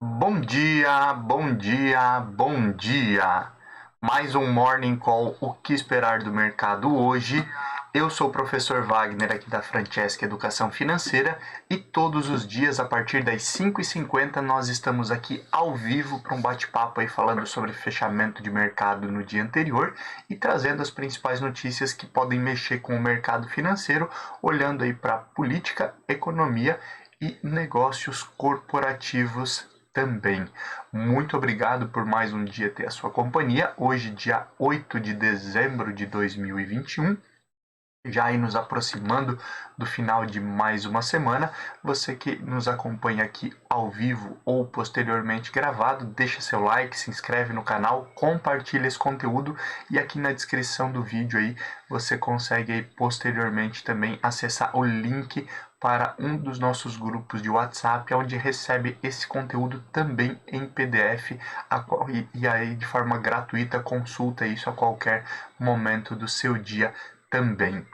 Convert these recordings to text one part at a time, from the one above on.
Bom dia, bom dia, bom dia. Mais um Morning Call, o que esperar do mercado hoje? Eu sou o professor Wagner aqui da Francesca Educação Financeira e todos os dias a partir das 5h50 nós estamos aqui ao vivo para um bate-papo aí falando sobre fechamento de mercado no dia anterior e trazendo as principais notícias que podem mexer com o mercado financeiro, olhando aí para política, economia e negócios corporativos também. Muito obrigado por mais um dia ter a sua companhia. Hoje, dia 8 de dezembro de 2021, já aí nos aproximando do final de mais uma semana. Você que nos acompanha aqui ao vivo ou posteriormente gravado, deixa seu like, se inscreve no canal, compartilha esse conteúdo e aqui na descrição do vídeo aí você consegue aí posteriormente também acessar o link para um dos nossos grupos de WhatsApp, onde recebe esse conteúdo também em PDF e aí de forma gratuita consulta isso a qualquer momento do seu dia também.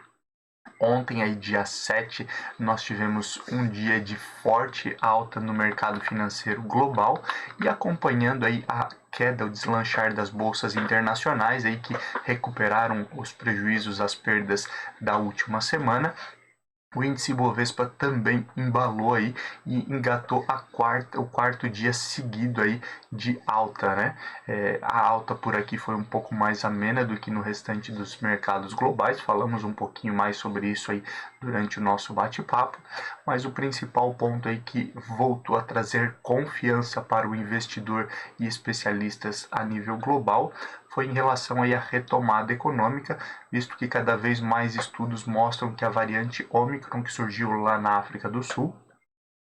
Ontem, aí, dia 7, nós tivemos um dia de forte alta no mercado financeiro global e acompanhando aí a queda, o deslanchar das bolsas internacionais aí que recuperaram os prejuízos, as perdas da última semana. O índice Bovespa também embalou aí e engatou o quarto dia seguido aí de alta, né? A alta por aqui foi um pouco mais amena do que no restante dos mercados globais. Falamos um pouquinho mais sobre isso aí durante o nosso bate-papo, mas o principal ponto aí que voltou a trazer confiança para o investidor e especialistas a nível global foi em relação aí à retomada econômica, visto que cada vez mais estudos mostram que a variante Ômicron que surgiu lá na África do Sul,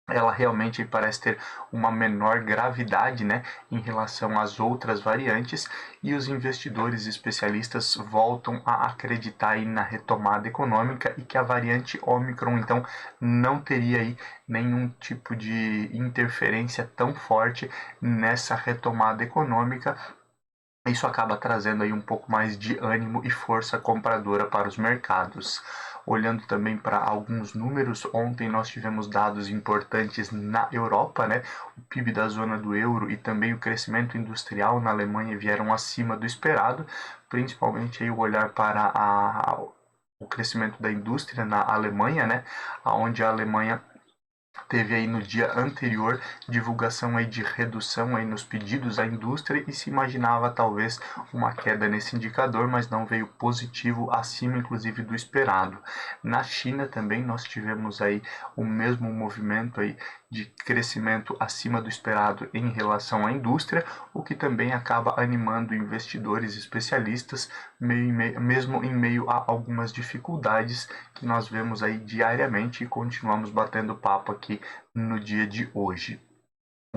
ela realmente parece ter uma menor gravidade, né, em relação às outras variantes, e os investidores especialistas voltam a acreditar aí na retomada econômica e que a variante Ômicron então não teria aí nenhum tipo de interferência tão forte nessa retomada econômica. Isso acaba trazendo aí um pouco mais de ânimo e força compradora para os mercados. Olhando também para alguns números, ontem nós tivemos dados importantes na Europa, né? O PIB da zona do euro e também o crescimento industrial na Alemanha vieram acima do esperado, principalmente aí o olhar para o crescimento da indústria na Alemanha, né? Onde a Alemanha teve aí no dia anterior divulgação aí de redução aí nos pedidos à indústria e se imaginava talvez uma queda nesse indicador, mas não veio positivo, acima inclusive do esperado. Na China também nós tivemos aí o mesmo movimento aí de crescimento acima do esperado em relação à indústria, o que também acaba animando investidores especialistas, mesmo em meio a algumas dificuldades que nós vemos aí diariamente e continuamos batendo papo aqui no dia de hoje.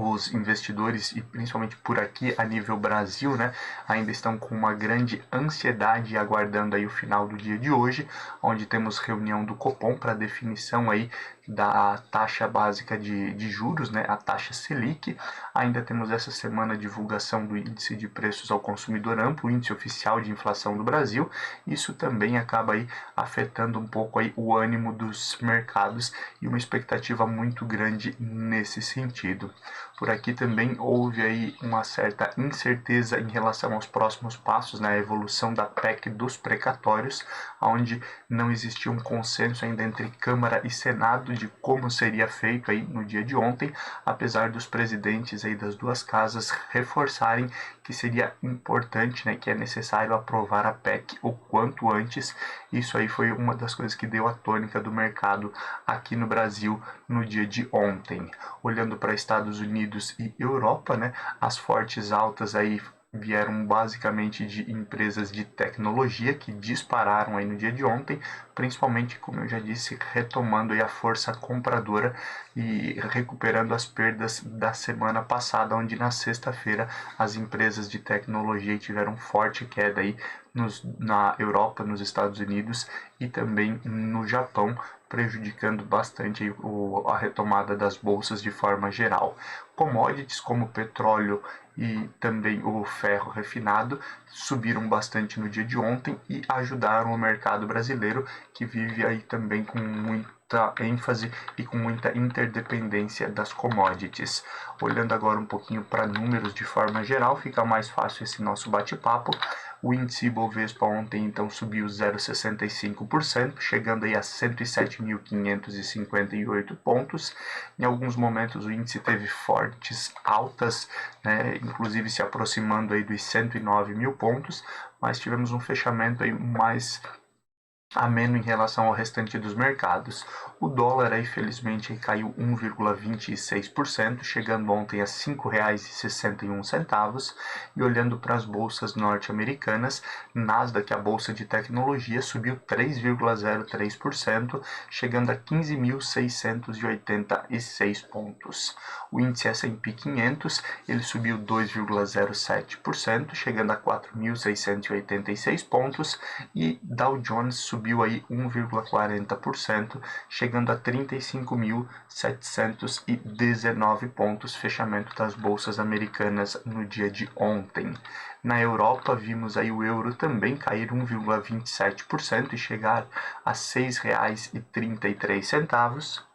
Os investidores, e principalmente por aqui a nível Brasil, né, ainda estão com uma grande ansiedade aguardando aí o final do dia de hoje, onde temos reunião do Copom para definição aí da taxa básica de juros, né, a taxa Selic. Ainda temos essa semana a divulgação do índice de preços ao consumidor amplo, o índice oficial de inflação do Brasil. Isso também acaba aí afetando um pouco aí o ânimo dos mercados e uma expectativa muito grande nesse sentido. Por aqui também houve aí uma certa incerteza em relação aos próximos passos na evolução da PEC dos precatórios, onde não existia um consenso ainda entre Câmara e Senado de como seria feito aí no dia de ontem, apesar dos presidentes aí das duas casas reforçarem que seria importante, né, que é necessário aprovar a PEC o quanto antes. Isso aí foi uma das coisas que deu a tônica do mercado aqui no Brasil no dia de ontem. Olhando para Estados Unidos e Europa, né, as fortes altas aí vieram basicamente de empresas de tecnologia que dispararam aí no dia de ontem, principalmente, como eu já disse, retomando aí a força compradora e recuperando as perdas da semana passada, onde na sexta-feira as empresas de tecnologia tiveram forte queda aí na Europa, nos Estados Unidos e também no Japão, prejudicando bastante a retomada das bolsas de forma geral. Commodities como petróleo e também o ferro refinado subiram bastante no dia de ontem e ajudaram o mercado brasileiro, que vive aí também com muita ênfase e com muita interdependência das commodities. Olhando agora um pouquinho para números de forma geral, fica mais fácil esse nosso bate-papo. O índice Ibovespa ontem então subiu 0,65%, chegando aí a 107.558 pontos. Em alguns momentos o índice teve fortes altas, né, inclusive se aproximando aí dos 109 mil pontos, mas tivemos um fechamento aí mais ameno em relação ao restante dos mercados. O dólar aí, felizmente, caiu 1,26%, chegando ontem a R$ 5,61. E olhando para as bolsas norte-americanas, Nasdaq, a bolsa de tecnologia, subiu 3,03%, chegando a 15.686 pontos. O índice S&P 500, ele subiu 2,07%, chegando a 4.686 pontos, e Dow Jones subiu aí 1,40%, chegando a 35.719 pontos, fechamento das bolsas americanas no dia de ontem. Na Europa, vimos aí o euro também cair 1,27% e chegar a R$ 6,33.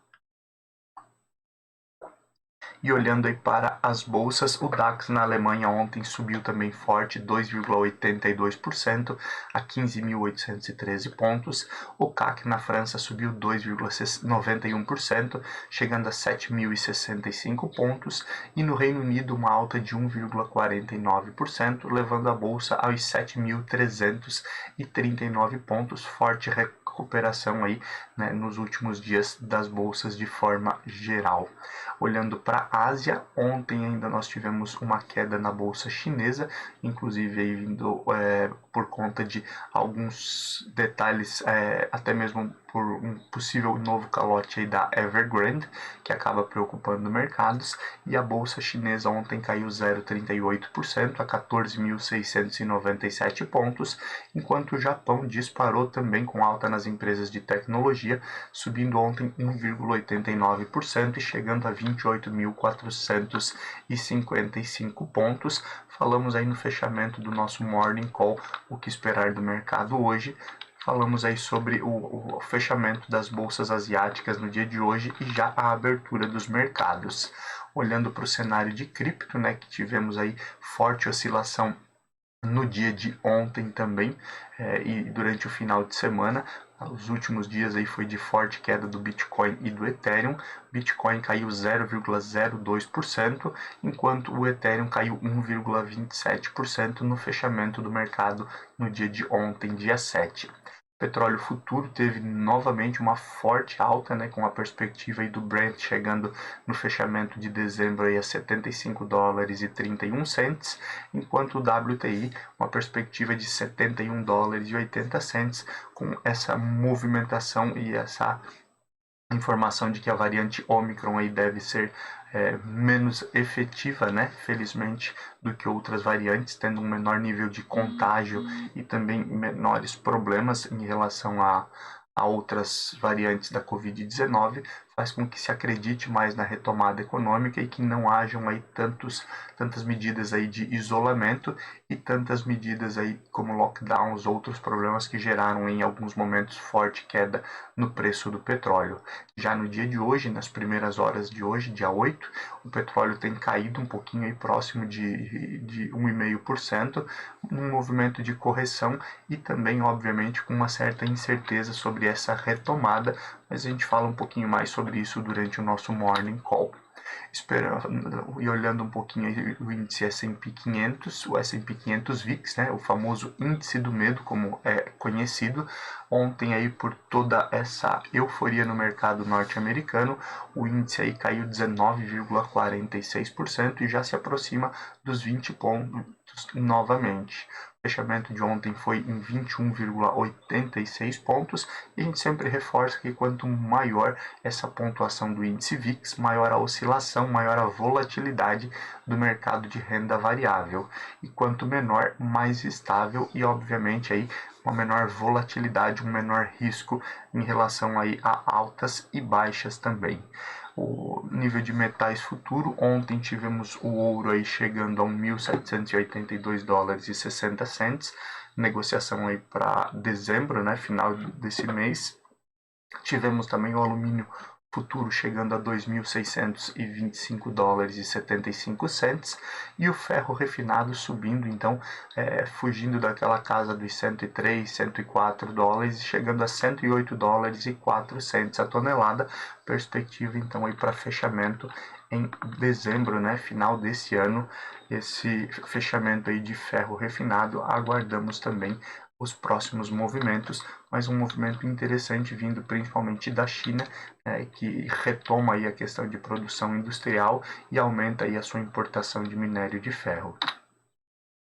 E olhando aí para as bolsas, o DAX na Alemanha ontem subiu também forte, 2,82% a 15.813 pontos. O CAC na França subiu 2,91%, chegando a 7.065 pontos. E no Reino Unido uma alta de 1,49%, levando a bolsa aos 7.339 pontos. Forte recuperação aí, né, nos últimos dias das bolsas de forma geral. Olhando para a Ásia, ontem ainda nós tivemos uma queda na bolsa chinesa, inclusive aí vindo por conta de alguns detalhes, até mesmo por um possível novo calote aí da Evergrande, que acaba preocupando mercados, e a bolsa chinesa ontem caiu 0,38% a 14.697 pontos, enquanto o Japão disparou também com alta nas empresas de tecnologia, subindo ontem 1,89% e chegando a 28.455 pontos. Falamos aí no fechamento do nosso Morning Call, o que esperar do mercado hoje. Falamos aí sobre o fechamento das bolsas asiáticas no dia de hoje e já a abertura dos mercados. Olhando para o cenário de cripto, né, que tivemos aí forte oscilação no dia de ontem também, e durante o final de semana. Os últimos dias aí foi de forte queda do Bitcoin e do Ethereum. Bitcoin caiu 0,02%, enquanto o Ethereum caiu 1,27% no fechamento do mercado no dia de ontem, dia 7. O petróleo futuro teve novamente uma forte alta, né, com a perspectiva aí do Brent chegando no fechamento de dezembro aí a $71,31, enquanto o WTI uma perspectiva de $71,80, com essa movimentação e essa informação de que a variante Omicron aí deve ser menos efetiva, né, felizmente, do que outras variantes, tendo um menor nível de contágio e também menores problemas em relação a outras variantes da Covid-19, faz com que se acredite mais na retomada econômica e que não hajam aí tantas medidas aí de isolamento e tantas medidas aí como lockdowns, outros problemas que geraram em alguns momentos forte queda no preço do petróleo. Já no dia de hoje, nas primeiras horas de hoje, dia 8, o petróleo tem caído um pouquinho aí próximo de 1,5%, um movimento de correção e também, obviamente, com uma certa incerteza sobre essa retomada, mas a gente fala um pouquinho mais sobre isso durante o nosso Morning Call. Esperando e olhando um pouquinho aí o índice S&P 500, o S&P 500 VIX, né, o famoso índice do medo, como é conhecido, ontem aí por toda essa euforia no mercado norte-americano, o índice aí caiu 19,46% e já se aproxima dos 20 pontos novamente. O fechamento de ontem foi em 21,86 pontos e a gente sempre reforça que quanto maior essa pontuação do índice VIX, maior a oscilação, maior a volatilidade do mercado de renda variável, e quanto menor, mais estável e obviamente aí uma menor volatilidade, um menor risco em relação aí a altas e baixas também. O nível de metais futuro, ontem tivemos o ouro aí chegando a $1.782,60, negociação aí para dezembro, né, final desse mês, Tivemos também o alumínio futuro chegando a 2.625 dólares e 75 cents e o ferro refinado subindo, então fugindo daquela casa dos 103, 104 dólares e chegando a 108 dólares e 4 cents a tonelada. Perspectiva então aí para fechamento em dezembro, né, final desse ano, esse fechamento aí de ferro refinado. Aguardamos também os próximos movimentos, mas um movimento interessante vindo principalmente da China, que retoma aí a questão de produção industrial e aumenta aí a sua importação de minério de ferro.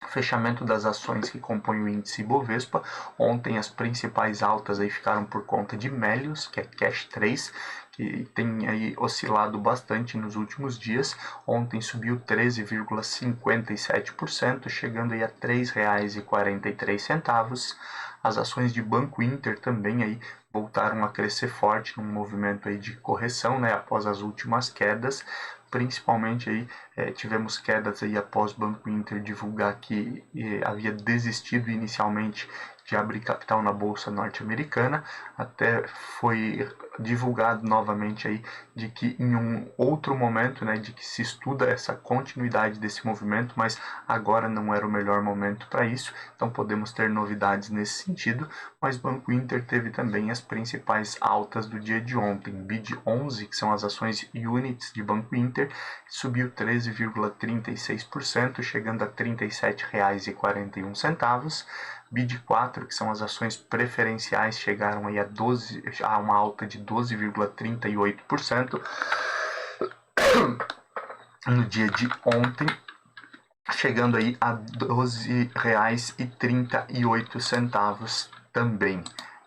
Fechamento das ações que compõem o índice Bovespa. Ontem as principais altas aí ficaram por conta de Melius, que é Cash 3, que tem aí oscilado bastante nos últimos dias. Ontem subiu 13,57%, chegando aí a R$ 3,43. As ações de Banco Inter também aí voltaram a crescer forte num movimento aí de correção, né, após as últimas quedas. Principalmente aí tivemos quedas aí após o Banco Inter divulgar que havia desistido inicialmente de abrir capital na bolsa norte-americana. Até foi divulgado novamente aí de que em um outro momento, né, de que se estuda essa continuidade desse movimento, mas agora não era o melhor momento para isso. Então podemos ter novidades nesse sentido, mas o Banco Inter teve também as principais altas do dia de ontem. BID11, que são as ações units de Banco Inter, subiu 13,36%, chegando a R$ 37,41. BID4, que são as ações preferenciais, chegaram aí a uma alta de 12,38% no dia de ontem, chegando aí a R$ 12,38 também.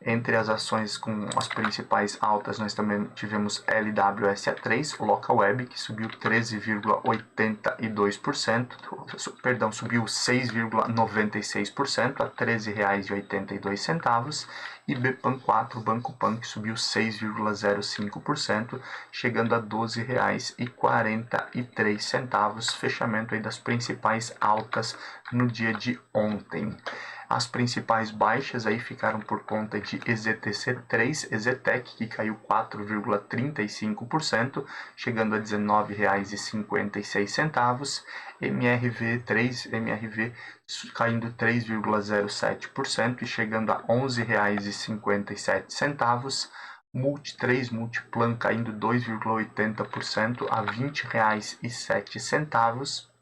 Entre as ações com as principais altas, nós também tivemos LWSA3, Local Web, que subiu 13,82%, perdão, subiu 6,96% a R$ 13,82, e BPAN4, Banco Pan, que subiu 6,05%, chegando a R$ 12,43, fechamento aí das principais altas no dia de ontem. As principais baixas aí ficaram por conta de EZTC3, EZTEC, que caiu 4,35%, chegando a R$ 19,56. MRV3, MRV caindo 3,07% e chegando a R$ 11,57. Multi3, Multiplan caindo 2,80% a R$ 20,07.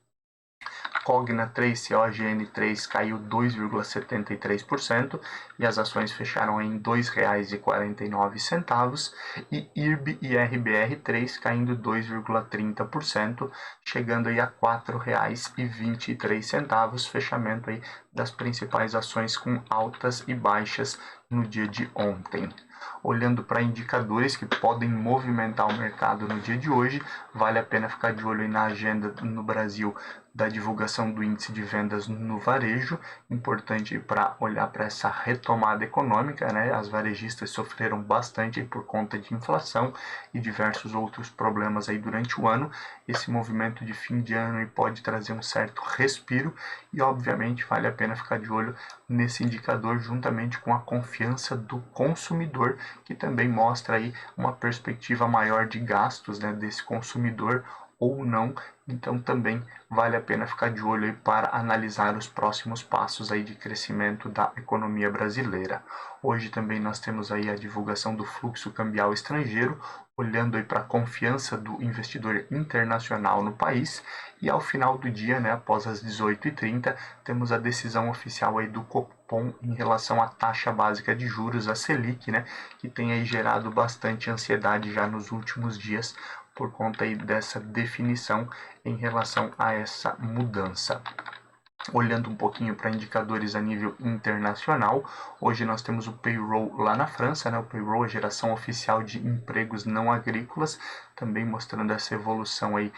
Cogna 3, COGN3 caiu 2,73% e as ações fecharam em R$ 2,49, e IRB e RBR3 caindo 2,30%, chegando aí a R$ 4,23, fechamento aí das principais ações com altas e baixas no dia de ontem. Olhando para indicadores que podem movimentar o mercado no dia de hoje, vale a pena ficar de olho aí na agenda no Brasil da divulgação do índice de vendas no varejo, importante para olhar para essa retomada econômica, né? As varejistas sofreram bastante por conta de inflação e diversos outros problemas aí durante o ano. Esse movimento de fim de ano pode trazer um certo respiro e, obviamente, vale a pena ficar de olho nesse indicador juntamente com a confiança do consumidor, que também mostra aí uma perspectiva maior de gastos, né, desse consumidor ou não. Então também vale a pena ficar de olho aí para analisar os próximos passos aí de crescimento da economia brasileira. Hoje também nós temos aí a divulgação do fluxo cambial estrangeiro, olhando aí para a confiança do investidor internacional no país, e ao final do dia, né, após as 18h30, temos a decisão oficial aí do Copom em relação à taxa básica de juros, a Selic, né, que tem aí gerado bastante ansiedade já nos últimos dias por conta aí dessa definição em relação a essa mudança. Olhando um pouquinho para indicadores a nível internacional, hoje nós temos o payroll lá na França, né? O payroll, a geração oficial de empregos não agrícolas, também mostrando essa evolução aí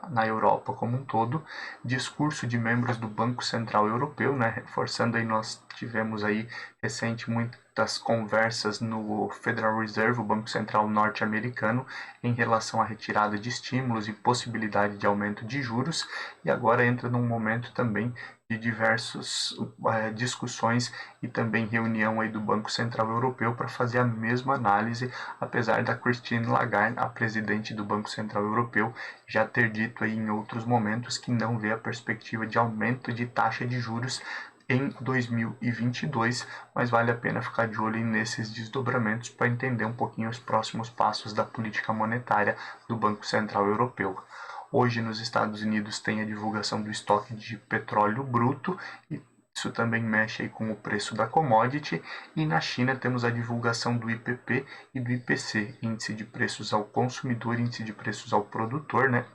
na Europa como um todo. Discurso de membros do Banco Central Europeu, né? Reforçando aí, nós tivemos aí recente muita das conversas no Federal Reserve, o Banco Central norte-americano, em relação à retirada de estímulos e possibilidade de aumento de juros, e agora entra num momento também de diversas discussões e também reunião aí do Banco Central Europeu para fazer a mesma análise, apesar da Christine Lagarde, a presidente do Banco Central Europeu, já ter dito aí em outros momentos que não vê a perspectiva de aumento de taxa de juros em 2022, mas vale a pena ficar de olho nesses desdobramentos para entender um pouquinho os próximos passos da política monetária do Banco Central Europeu. Hoje, nos Estados Unidos, tem a divulgação do estoque de petróleo bruto, e isso também mexe aí com o preço da commodity. E na China temos a divulgação do IPP e do IPC, Índice de Preços ao Consumidor, Índice de Preços ao Produtor, né?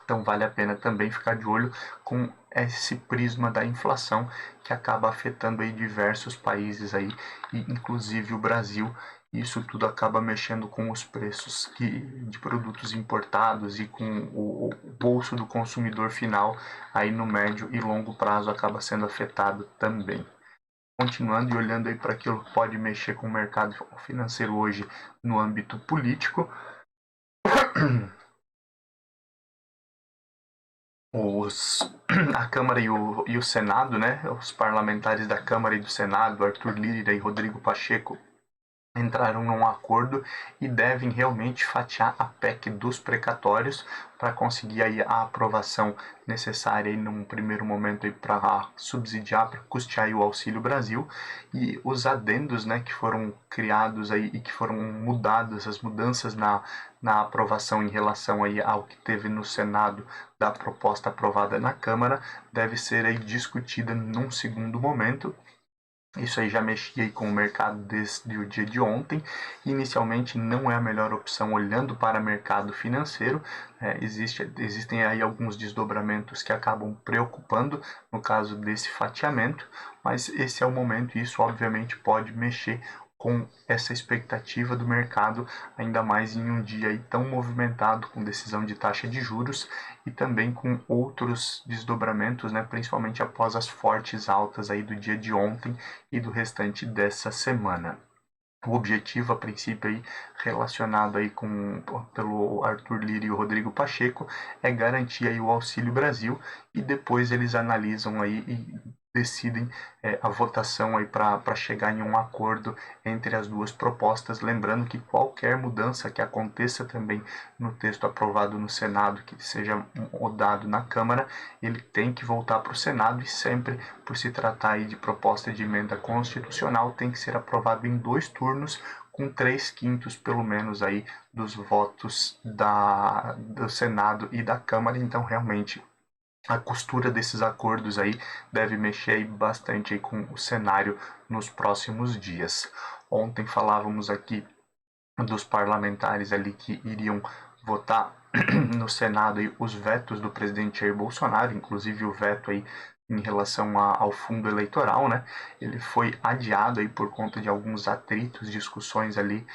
Então vale a pena também ficar de olho com esse prisma da inflação que acaba afetando aí diversos países aí, e inclusive o Brasil. Isso tudo acaba mexendo com os preços de produtos importados e com o bolso do consumidor final aí no médio e longo prazo acaba sendo afetado também. Continuando e olhando aí para aquilo que pode mexer com o mercado financeiro hoje no âmbito político, a Câmara e o Senado, né, os parlamentares da Câmara e do Senado, Arthur Lira e Rodrigo Pacheco, entraram num acordo e devem realmente fatiar a PEC dos precatórios para conseguir aí a aprovação necessária aí num primeiro momento para subsidiar, para custear aí o Auxílio Brasil, e os adendos, né, que foram criados aí e que foram mudados, as mudanças na aprovação em relação aí ao que teve no Senado da proposta aprovada na Câmara, deve ser aí discutida num segundo momento. Isso aí já mexia aí com o mercado desde o dia de ontem. Inicialmente não é a melhor opção olhando para o mercado financeiro. Existem aí alguns desdobramentos que acabam preocupando no caso desse fatiamento, mas esse é o momento e isso obviamente pode mexer com essa expectativa do mercado, ainda mais em um dia aí tão movimentado com decisão de taxa de juros e também com outros desdobramentos, né, principalmente após as fortes altas aí do dia de ontem e do restante dessa semana. O objetivo, a princípio, aí, relacionado aí pelo Arthur Lira e o Rodrigo Pacheco, é garantir aí o Auxílio Brasil, e depois eles analisam aí e decidem a votação aí para chegar em um acordo entre as duas propostas. Lembrando que qualquer mudança que aconteça também no texto aprovado no Senado, que seja rodado na Câmara, ele tem que voltar para o Senado, e sempre, por se tratar aí de proposta de emenda constitucional, tem que ser aprovado em 2 turnos, com 3/5 pelo menos aí dos votos do Senado e da Câmara. Então realmente a costura desses acordos aí deve mexer aí bastante aí com o cenário nos próximos dias. Ontem falávamos aqui dos parlamentares ali que iriam votar no Senado aí os vetos do presidente Jair Bolsonaro, inclusive o veto aí em relação ao fundo eleitoral, né? Ele foi adiado aí por conta de alguns atritos, discussões ali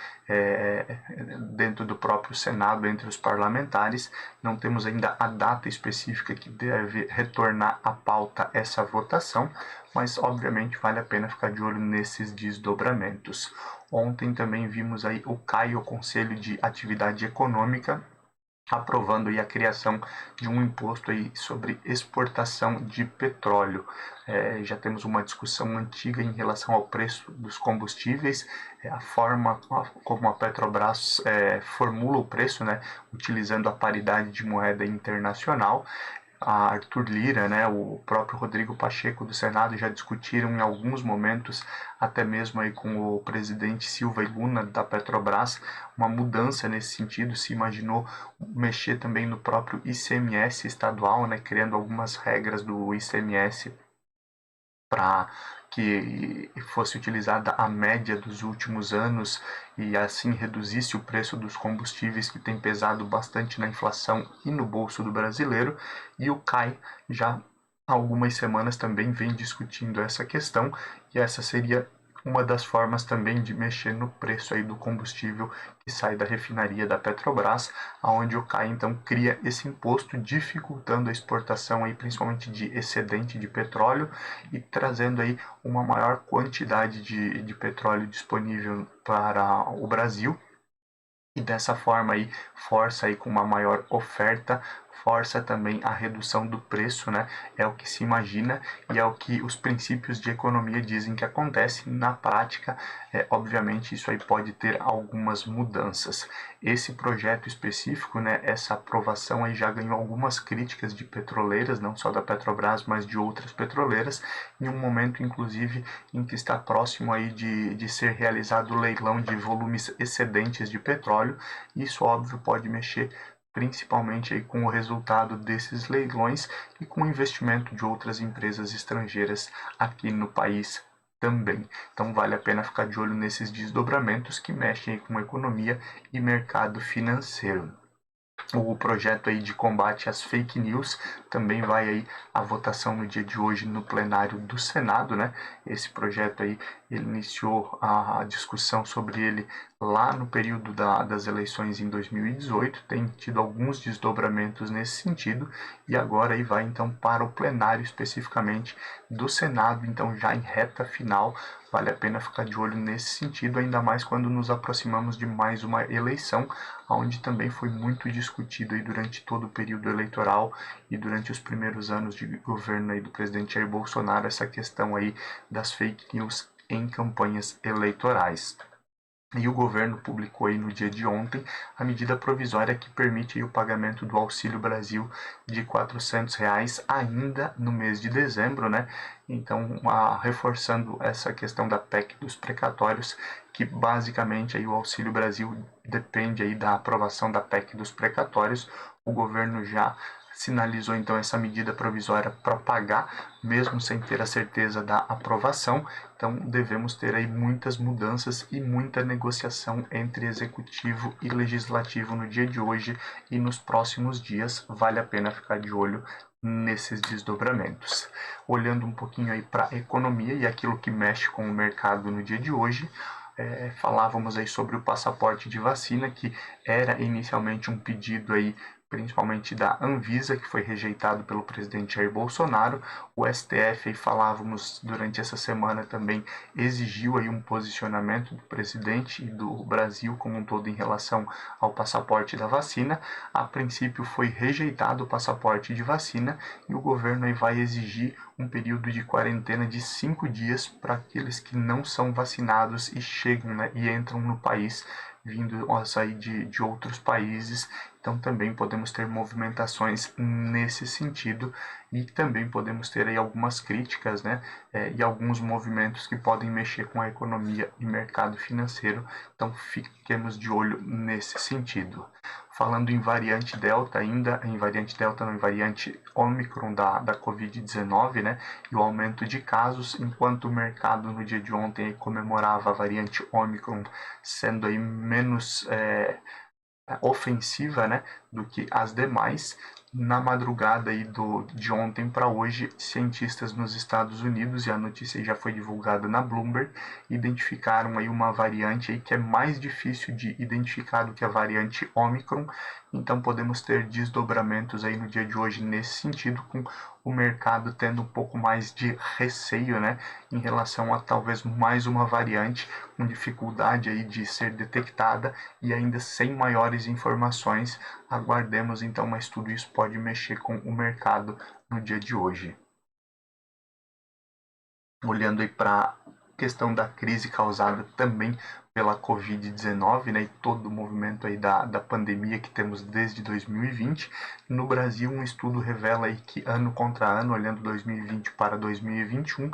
dentro do próprio Senado entre os parlamentares. Não temos ainda a data específica que deve retornar à pauta essa votação, mas obviamente vale a pena ficar de olho nesses desdobramentos. Ontem também vimos aí o CAI, o Conselho de Atividade Econômica, aprovando aí a criação de um imposto aí sobre exportação de petróleo. Já temos uma discussão antiga em relação ao preço dos combustíveis, a forma como a Petrobras formula o preço, né, utilizando a paridade de moeda internacional. A Arthur Lira, né, o próprio Rodrigo Pacheco do Senado já discutiram em alguns momentos, até mesmo aí com o presidente Silva e Luna da Petrobras, uma mudança nesse sentido. Se imaginou mexer também no próprio ICMS estadual, né, criando algumas regras do ICMS para que fosse utilizada a média dos últimos anos e assim reduzisse o preço dos combustíveis, que tem pesado bastante na inflação e no bolso do brasileiro. E o CAI já há algumas semanas também vem discutindo essa questão, e essa seria uma das formas também de mexer no preço aí do combustível que sai da refinaria da Petrobras, aonde o CAI então cria esse imposto dificultando a exportação aí principalmente de excedente de petróleo e trazendo aí uma maior quantidade de petróleo disponível para o Brasil. E dessa forma aí força aí com uma maior oferta, força também a redução do preço, né? É o que se imagina e é o que os princípios de economia dizem que acontece. Na prática, obviamente, isso aí pode ter algumas mudanças. Esse projeto específico, né, essa aprovação aí já ganhou algumas críticas de petroleiras, não só da Petrobras, mas de outras petroleiras, em um momento, inclusive, em que está próximo aí de ser realizado o leilão de volumes excedentes de petróleo. Isso, óbvio, pode mexer principalmente aí com o resultado desses leilões e com o investimento de outras empresas estrangeiras aqui no país também. Então vale a pena ficar de olho nesses desdobramentos que mexem aí com economia e mercado financeiro. O projeto aí de combate às fake news também vai aí à votação no dia de hoje no plenário do Senado, né? Esse projeto aí, ele iniciou a discussão sobre ele lá no período das eleições em 2018, tem tido alguns desdobramentos nesse sentido e agora aí vai então para o plenário especificamente do Senado, então já em reta final. Vale a pena ficar de olho nesse sentido, ainda mais quando nos aproximamos de mais uma eleição, onde também foi muito discutido aí durante todo o período eleitoral e durante os primeiros anos de governo aí do presidente Jair Bolsonaro, essa questão aí das fake news em campanhas eleitorais. E o governo publicou aí no dia de ontem a medida provisória que permite o pagamento do Auxílio Brasil de R$ 400 ainda no mês de dezembro, né? Então, reforçando essa questão da PEC dos precatórios, que basicamente aí o Auxílio Brasil depende aí da aprovação da PEC dos precatórios. O governo já sinalizou então essa medida provisória para pagar, mesmo sem ter a certeza da aprovação. Então devemos ter aí muitas mudanças e muita negociação entre executivo e legislativo no dia de hoje e nos próximos dias. Vale a pena ficar de olho nesses desdobramentos. Olhando um pouquinho aí para a economia e aquilo que mexe com o mercado no dia de hoje, falávamos aí sobre o passaporte de vacina, que era inicialmente um pedido aí principalmente da Anvisa, que foi rejeitado pelo presidente Jair Bolsonaro. O STF, falávamos durante essa semana também, exigiu aí um posicionamento do presidente e do Brasil como um todo em relação ao passaporte da vacina. A princípio foi rejeitado o passaporte de vacina e o governo aí vai exigir um período de quarentena de 5 dias para aqueles que não são vacinados e chegam, né, e entram no país vindo a sair de outros países. Então também podemos ter movimentações nesse sentido e também podemos ter aí algumas críticas, né, e alguns movimentos que podem mexer com a economia e mercado financeiro. Então fiquemos de olho nesse sentido. Falando em variante Delta ainda, em variante Delta não, em variante Omicron da Covid-19, né, e o aumento de casos, enquanto o mercado no dia de ontem comemorava a variante Omicron sendo aí menos ofensiva, né, do que as demais. Na madrugada aí de ontem para hoje, cientistas nos Estados Unidos, e a notícia já foi divulgada na Bloomberg, identificaram aí uma variante aí que é mais difícil de identificar do que a variante Omicron. Então podemos ter desdobramentos aí no dia de hoje nesse sentido, com o mercado tendo um pouco mais de receio, né, em relação a talvez mais uma variante com dificuldade aí de ser detectada e ainda sem maiores informações. Aguardemos então, mas tudo isso pode mexer com o mercado no dia de hoje. Olhando aí para a questão da crise causada também pela Covid-19, né, e todo o movimento aí da pandemia que temos desde 2020. No Brasil, um estudo revela aí que ano contra ano, olhando 2020 para 2021,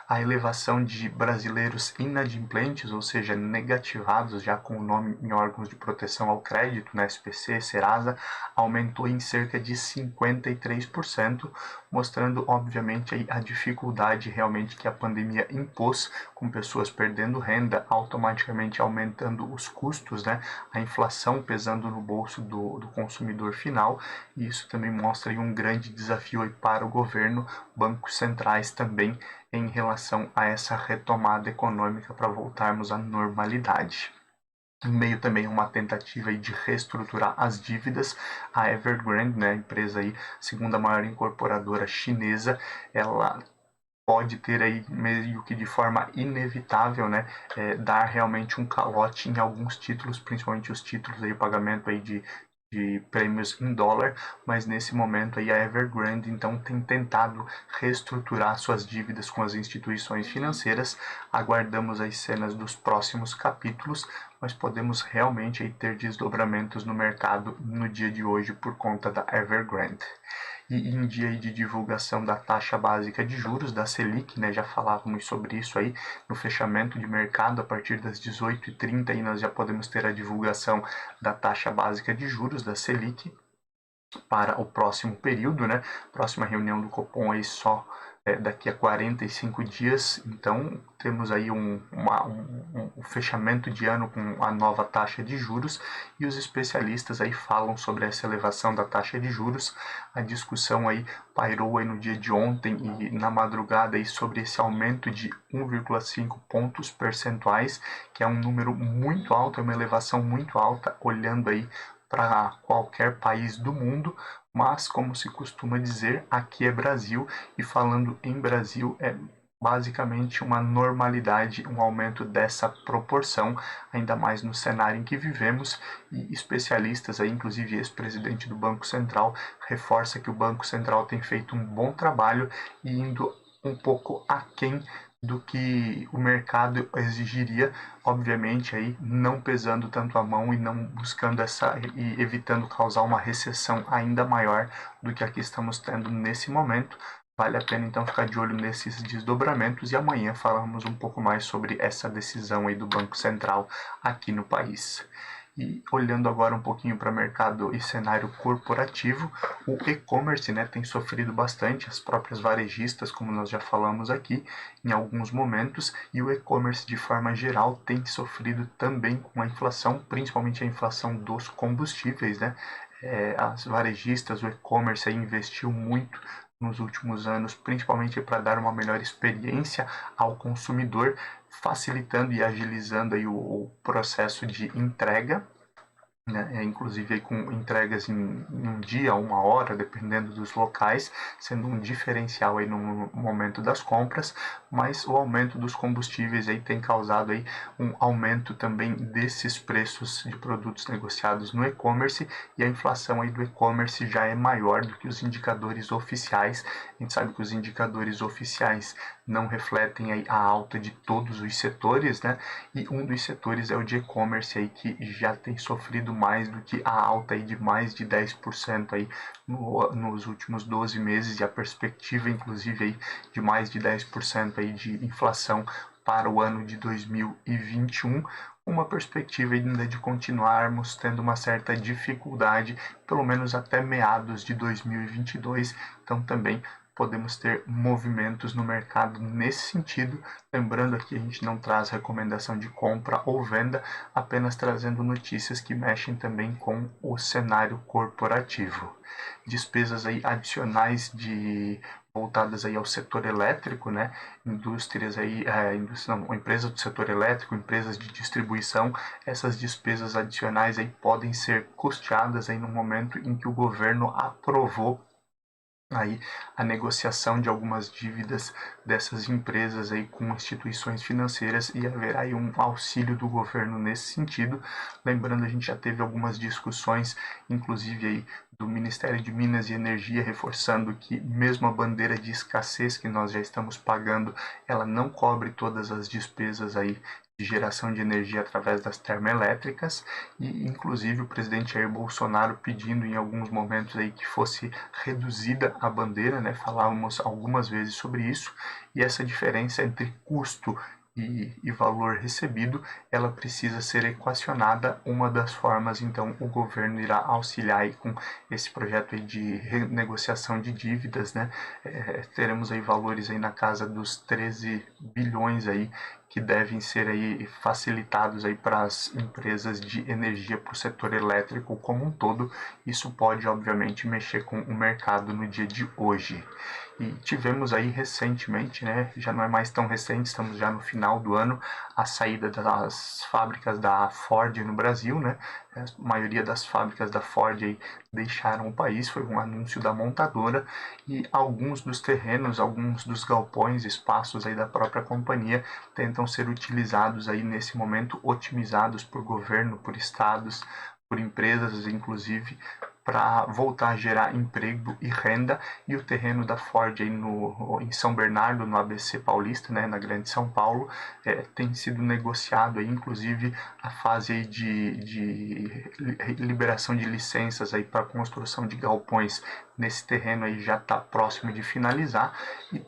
a elevação de brasileiros inadimplentes, ou seja, negativados já com o nome em órgãos de proteção ao crédito, né, SPC, Serasa, aumentou em cerca de 53%, mostrando obviamente aí a dificuldade realmente que a pandemia impôs, com pessoas perdendo renda, automaticamente obviamente aumentando os custos, né? A inflação pesando no bolso do consumidor final, e isso também mostra aí um grande desafio aí para o governo, bancos centrais também, em relação a essa retomada econômica para voltarmos à normalidade. Em meio também a uma tentativa aí de reestruturar as dívidas, a Evergrande, né, a empresa aí, segunda maior incorporadora chinesa, ela pode ter aí meio que de forma inevitável, né, dar realmente um calote em alguns títulos, principalmente os títulos aí, o pagamento aí de prêmios em dólar, mas nesse momento aí a Evergrande então tem tentado reestruturar suas dívidas com as instituições financeiras. Aguardamos as cenas dos próximos capítulos, mas podemos realmente aí ter desdobramentos no mercado no dia de hoje por conta da Evergrande. E em dia de divulgação da taxa básica de juros, da Selic, né, já falávamos sobre isso aí no fechamento de mercado, a partir das 18h30 aí nós já podemos ter a divulgação da taxa básica de juros, da Selic, para o próximo período, né, próxima reunião do Copom aí só daqui a 45 dias, então temos aí um fechamento de ano com a nova taxa de juros, e os especialistas aí falam sobre essa elevação da taxa de juros. A discussão aí pairou aí no dia de ontem e na madrugada aí sobre esse aumento de 1,5 pontos percentuais, que é um número muito alto, é uma elevação muito alta, olhando aí para qualquer país do mundo, mas como se costuma dizer, aqui é Brasil, e falando em Brasil é basicamente uma normalidade, um aumento dessa proporção, ainda mais no cenário em que vivemos, e especialistas, aí, inclusive ex-presidente do Banco Central, reforça que o Banco Central tem feito um bom trabalho e indo um pouco aquém do que o mercado exigiria, obviamente aí não pesando tanto a mão e não buscando e evitando causar uma recessão ainda maior do que a que estamos tendo nesse momento. Vale a pena então ficar de olho nesses desdobramentos, e amanhã falamos um pouco mais sobre essa decisão aí do Banco Central aqui no país. E olhando agora um pouquinho para o mercado e cenário corporativo, o e-commerce, né, tem sofrido bastante, as próprias varejistas, como nós já falamos aqui, em alguns momentos, e o e-commerce de forma geral tem sofrido também com a inflação, principalmente a inflação dos combustíveis, né? As varejistas, o e-commerce aí investiu muito nos últimos anos, principalmente para dar uma melhor experiência ao consumidor, facilitando e agilizando aí o processo de entrega, né? Inclusive aí com entregas em um dia, uma hora, dependendo dos locais, sendo um diferencial aí no momento das compras, mas o aumento dos combustíveis aí tem causado aí um aumento também desses preços de produtos negociados no e-commerce, e a inflação aí do e-commerce já é maior do que os indicadores oficiais. A gente sabe que os indicadores oficiais não refletem aí a alta de todos os setores, né? E um dos setores é o de e-commerce aí, que já tem sofrido mais do que a alta aí de mais de 10% aí nos últimos 12 meses, e a perspectiva inclusive aí de mais de 10% aí de inflação para o ano de 2021, uma perspectiva ainda de continuarmos tendo uma certa dificuldade, pelo menos até meados de 2022, então também podemos ter movimentos no mercado nesse sentido. Lembrando aqui, a gente não traz recomendação de compra ou venda, apenas trazendo notícias que mexem também com o cenário corporativo. Despesas aí adicionais voltadas aí ao setor elétrico, né? Indústrias aí, empresas do setor elétrico, empresas de distribuição, essas despesas adicionais aí podem ser custeadas aí no momento em que o governo aprovou aí a negociação de algumas dívidas dessas empresas aí com instituições financeiras, e haverá aí um auxílio do governo nesse sentido. Lembrando, a gente já teve algumas discussões, inclusive aí do Ministério de Minas e Energia, reforçando que mesmo a bandeira de escassez que nós já estamos pagando, ela não cobre todas as despesas aí de geração de energia através das termoelétricas, e inclusive o presidente Jair Bolsonaro pedindo em alguns momentos aí que fosse reduzida a bandeira, né? Falávamos algumas vezes sobre isso, e essa diferença entre custo e valor recebido, ela precisa ser equacionada. Uma das formas, então, o governo irá auxiliar aí com esse projeto aí de renegociação de dívidas, né? Teremos aí valores aí na casa dos 13 bilhões aí que devem ser aí facilitados aí para as empresas de energia, para o setor elétrico como um todo. Isso pode, obviamente, mexer com o mercado no dia de hoje. E tivemos aí recentemente, né, já não é mais tão recente, estamos já no final do ano, a saída das fábricas da Ford no Brasil, né? A maioria das fábricas da Ford aí deixaram o país, foi um anúncio da montadora, e alguns dos terrenos, alguns dos galpões, espaços aí da própria companhia tentam ser utilizados aí nesse momento, otimizados por governo, por estados, por empresas, inclusive, para voltar a gerar emprego e renda. E o terreno da Ford aí em São Bernardo, no ABC Paulista, né, na Grande São Paulo, tem sido negociado aí, inclusive a fase aí de liberação de licenças aí para construção de galpões nesse terreno aí já está próximo de finalizar, e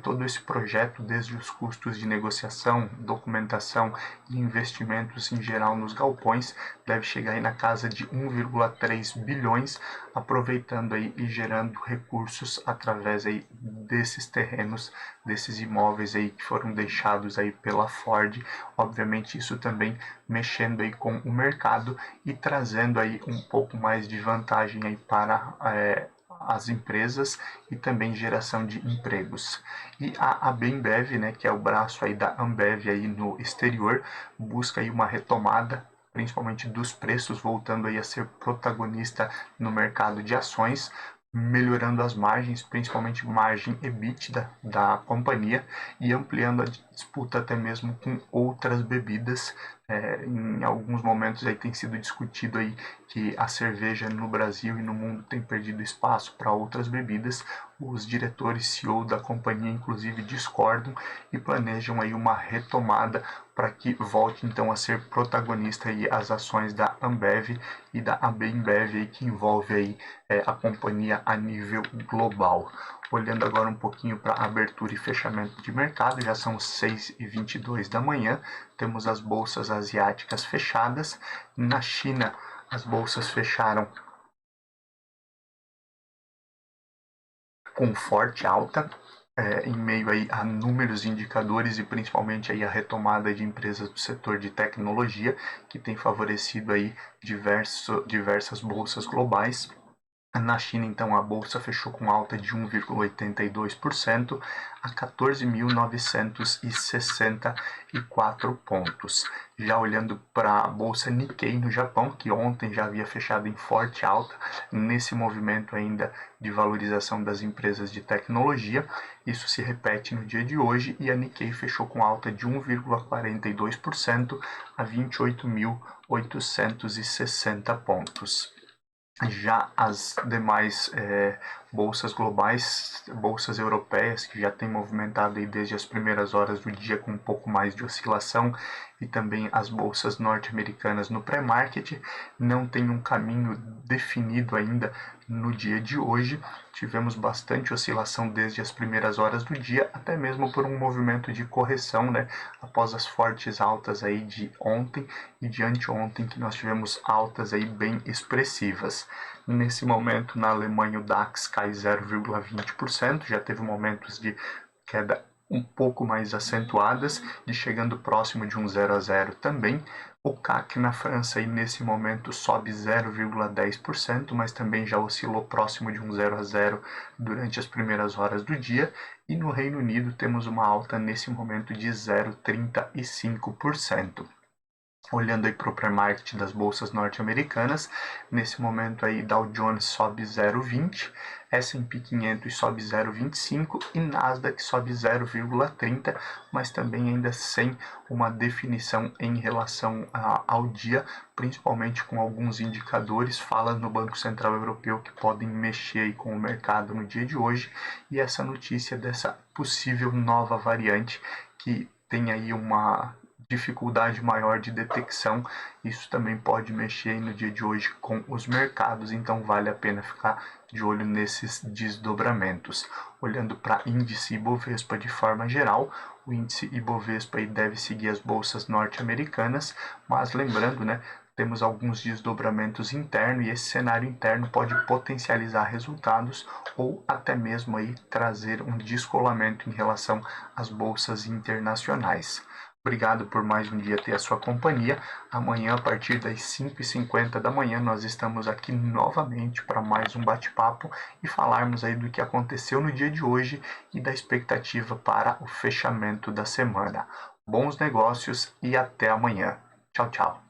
todo esse projeto, desde os custos de negociação, documentação e investimentos em geral nos galpões, deve chegar aí na casa de 1,3 bilhões, aproveitando aí e gerando recursos através aí desses terrenos, desses imóveis aí que foram deixados aí pela Ford. Obviamente isso também mexendo aí com o mercado e trazendo aí um pouco mais de vantagem aí para as empresas e também geração de empregos. E a Bembev, né, que é o braço aí da Ambev aí no exterior, busca aí uma retomada, principalmente dos preços, voltando aí a ser protagonista no mercado de ações, melhorando as margens, principalmente margem EBITDA da companhia, e ampliando a disputa até mesmo com outras bebidas. Em alguns momentos aí tem sido discutido aí que a cerveja no Brasil e no mundo tem perdido espaço para outras bebidas. Os diretores CEO da companhia, inclusive, discordam e planejam aí uma retomada para que volte então a ser protagonista aí as ações da Ambev e da AB InBev aí, que envolve aí a companhia a nível global. Olhando agora um pouquinho para abertura e fechamento de mercado, já são 6h22 da manhã, temos as bolsas asiáticas fechadas. Na China, as bolsas fecharam com forte alta, em meio aí a números indicadores e principalmente aí a retomada de empresas do setor de tecnologia, que tem favorecido aí diversas bolsas globais. Na China, então, a bolsa fechou com alta de 1,82% a 14.964 pontos. Já olhando para a bolsa Nikkei no Japão, que ontem já havia fechado em forte alta, nesse movimento ainda de valorização das empresas de tecnologia, isso se repete no dia de hoje, e a Nikkei fechou com alta de 1,42% a 28.860 pontos. Já as demais bolsas globais, bolsas europeias, que já têm movimentado aí desde as primeiras horas do dia com um pouco mais de oscilação, e também as bolsas norte-americanas no pré-market, não tem um caminho definido ainda no dia de hoje. Tivemos bastante oscilação desde as primeiras horas do dia, até mesmo por um movimento de correção, né, após as fortes altas aí de ontem e de anteontem, que nós tivemos altas aí bem expressivas. Nesse momento, na Alemanha, o DAX cai 0,20%, já teve momentos de queda um pouco mais acentuadas, de chegando próximo de um 0 a 0 também. O CAC na França aí, nesse momento sobe 0,10%, mas também já oscilou próximo de um 0 a 0 durante as primeiras horas do dia. E no Reino Unido temos uma alta nesse momento de 0,35%. Olhando aí para o pré-market das bolsas norte-americanas, nesse momento aí Dow Jones sobe 0,20, S&P 500 sobe 0,25 e Nasdaq sobe 0,30, mas também ainda sem uma definição em relação ao dia, principalmente com alguns indicadores, fala no Banco Central Europeu, que podem mexer aí com o mercado no dia de hoje, e essa notícia dessa possível nova variante que tem aí uma dificuldade maior de detecção, isso também pode mexer no dia de hoje com os mercados, então vale a pena ficar de olho nesses desdobramentos. Olhando para índice Ibovespa de forma geral, o índice Ibovespa aí deve seguir as bolsas norte-americanas, mas lembrando, né, temos alguns desdobramentos internos e esse cenário interno pode potencializar resultados ou até mesmo aí trazer um descolamento em relação às bolsas internacionais. Obrigado por mais um dia ter a sua companhia. Amanhã, a partir das 5h50 da manhã, nós estamos aqui novamente para mais um bate-papo e falarmos aí do que aconteceu no dia de hoje e da expectativa para o fechamento da semana. Bons negócios e até amanhã. Tchau, tchau.